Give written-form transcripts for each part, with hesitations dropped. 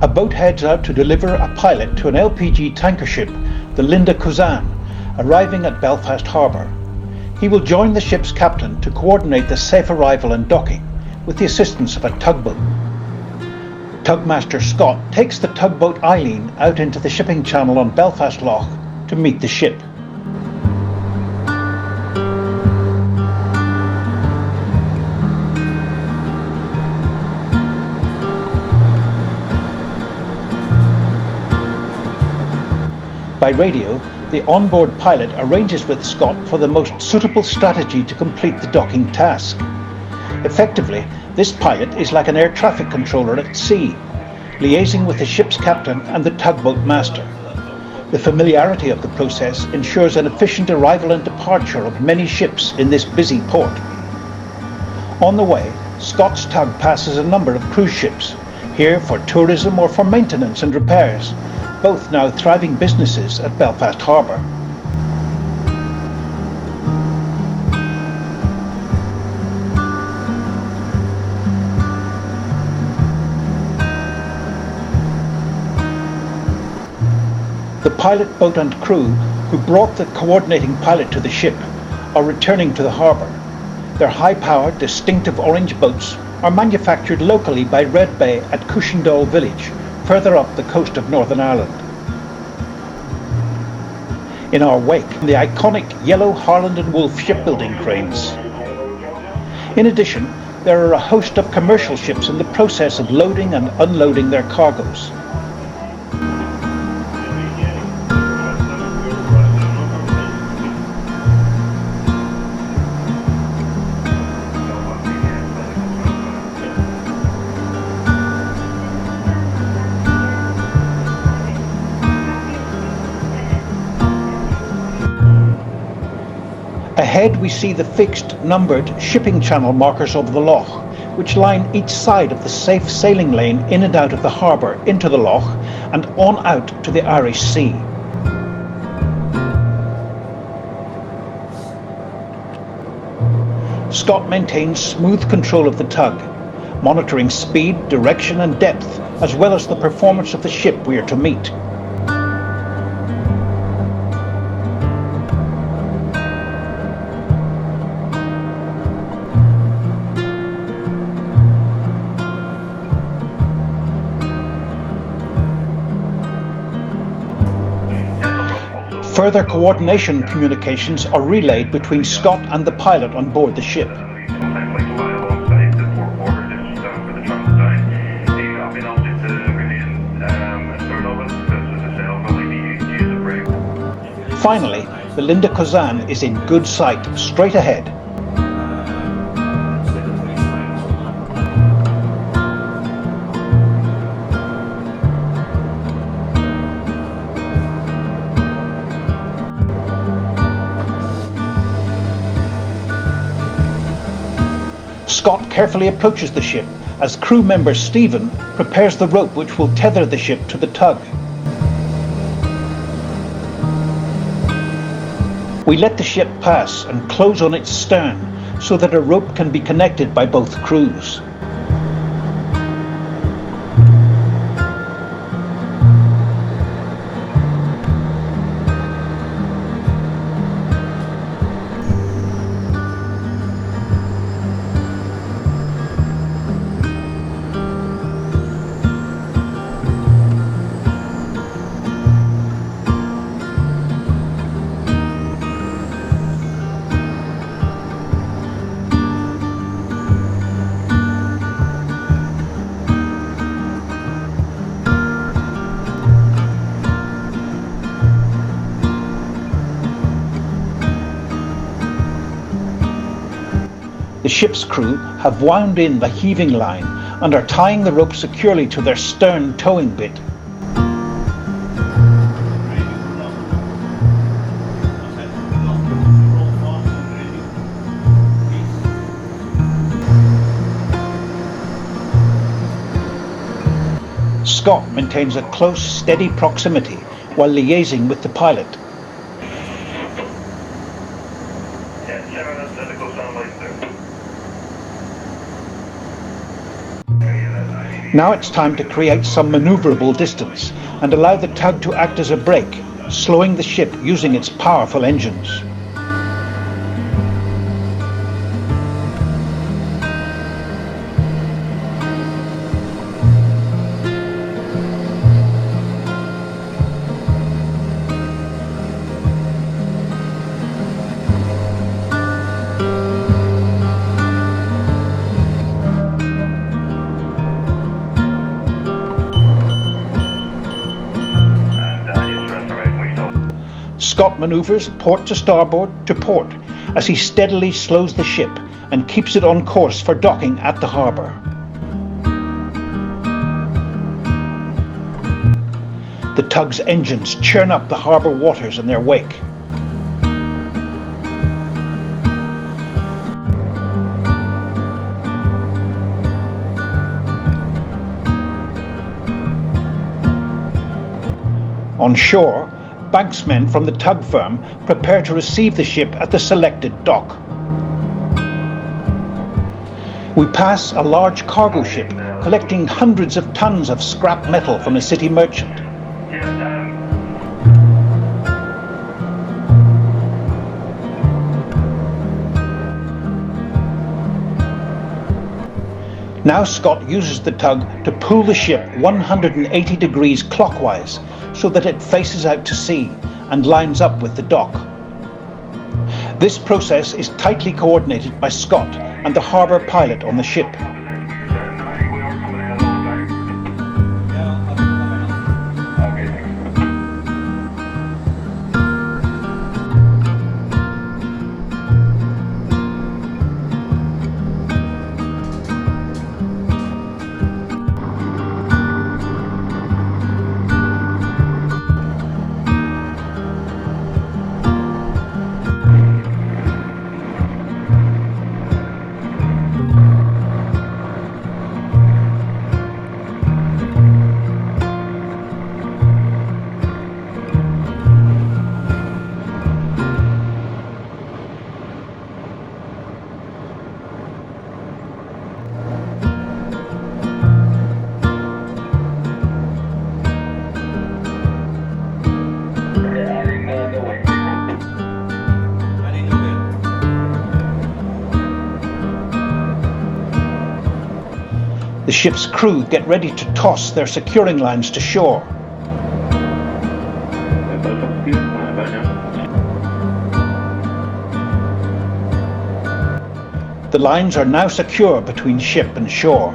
A boat heads out to deliver a pilot to an LPG tanker ship, the Linda Kuzan, arriving at Belfast Harbour. He will join the ship's captain to coordinate the safe arrival and docking, with the assistance of a tugboat. Tugmaster Scott takes the tugboat Eileen out into the shipping channel on Belfast Lough to meet the ship. By radio, the onboard pilot arranges with Scott for the most suitable strategy to complete the docking task. Effectively, this pilot is like an air traffic controller at sea, liaising with the ship's captain and the tugboat master. The familiarity of the process ensures an efficient arrival and departure of many ships in this busy port. On the way, Scott's tug passes a number of cruise ships, here for tourism or for maintenance and repairs, both now thriving businesses at Belfast Harbour. The pilot boat and crew who brought the coordinating pilot to the ship are returning to the harbour. Their high-powered, distinctive orange boats are manufactured locally by Red Bay at Cushendall village, further up the coast of Northern Ireland. In our wake, the iconic yellow Harland and Wolff shipbuilding cranes. In addition, there are a host of commercial ships in the process of loading and unloading their cargoes. Ahead we see the fixed, numbered shipping channel markers of the loch, which line each side of the safe sailing lane in and out of the harbour into the loch and on out to the Irish Sea. Scott maintains smooth control of the tug, monitoring speed, direction and depth, as well as the performance of the ship we are to meet. Further coordination communications are relayed between Scott and the pilot on board the ship. Finally, the Linda Kuzan is in good sight, straight ahead. Scott carefully approaches the ship as crew member Stephen prepares the rope which will tether the ship to the tug. We let the ship pass and close on its stern so that a rope can be connected by both crews. The ship's crew have wound in the heaving line and are tying the rope securely to their stern towing bit. Scott maintains a close, steady proximity while liaising with the pilot. Now it's time to create some manoeuvrable distance and allow the tug to act as a brake, slowing the ship using its powerful engines. Scott manoeuvres port to starboard to port as he steadily slows the ship and keeps it on course for docking at the harbour. The tug's engines churn up the harbour waters in their wake. On shore, banksmen from the tug firm prepare to receive the ship at the selected dock. We pass a large cargo ship collecting hundreds of tons of scrap metal from a city merchant. Now Scott uses the tug to pull the ship 180 degrees clockwise so that it faces out to sea and lines up with the dock. This process is tightly coordinated by Scott and the harbour pilot on the ship. The ship's crew get ready to toss their securing lines to shore. The lines are now secure between ship and shore.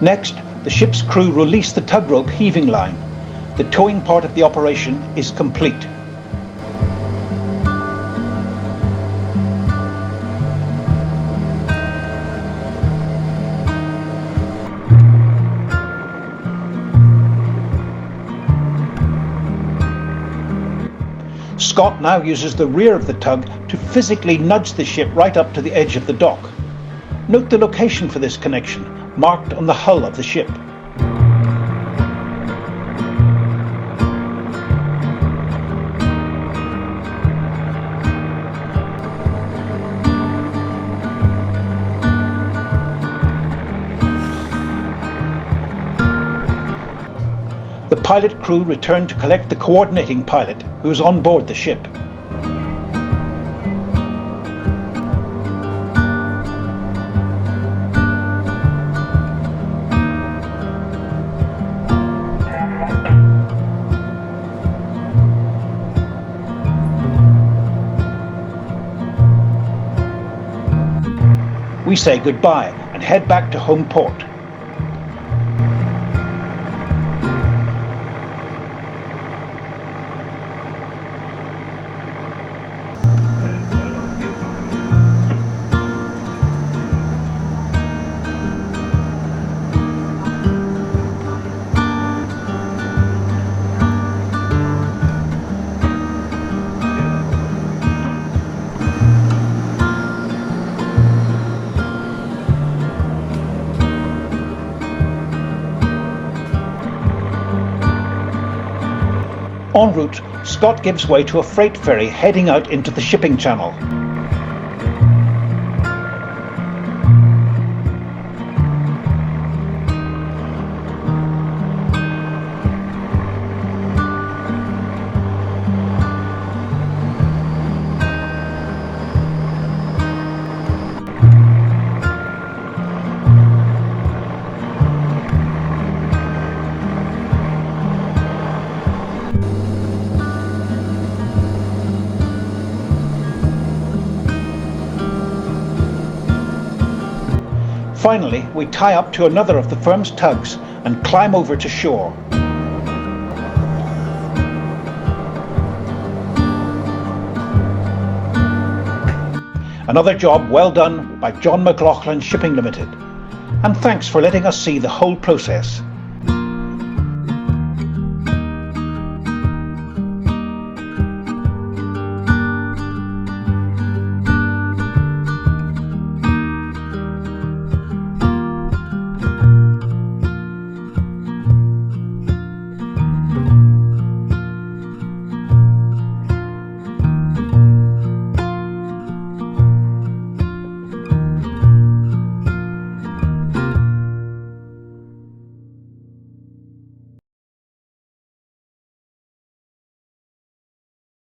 Next, the ship's crew release the tug rope heaving line. The towing part of the operation is complete. Scott now uses the rear of the tug to physically nudge the ship right up to the edge of the dock. Note the location for this connection, marked on the hull of the ship. The pilot crew return to collect the coordinating pilot who is on board the ship. We say goodbye and head back to home port. En route, Scott gives way to a freight ferry heading out into the shipping channel. Finally, we tie up to another of the firm's tugs and climb over to shore. Another job well done by John McLoughlin Shipping Limited. And thanks for letting us see the whole process.